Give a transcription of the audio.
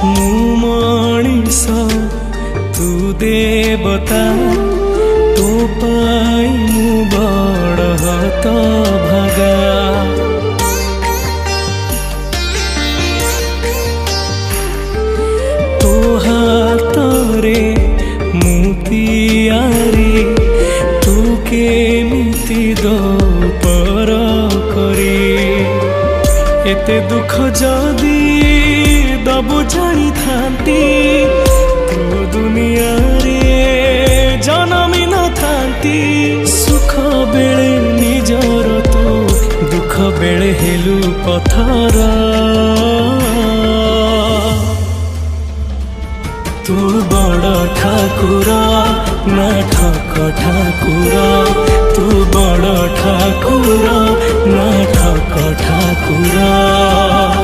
मु मणिष तू देवता तो पाई मु बड़ हत भागा तो हातरे मुतियारी तू केमिति दो पर करी एते दुख जदी दबु जानी थांती तो दुनिया रे जनमी न थांती सुख बेले निजर तो दुख बेले हेलु पथर तू बड़ ठाकुर ना ठक ठाकुर तू बड़ ठाकुर ना ठक ठाकुर।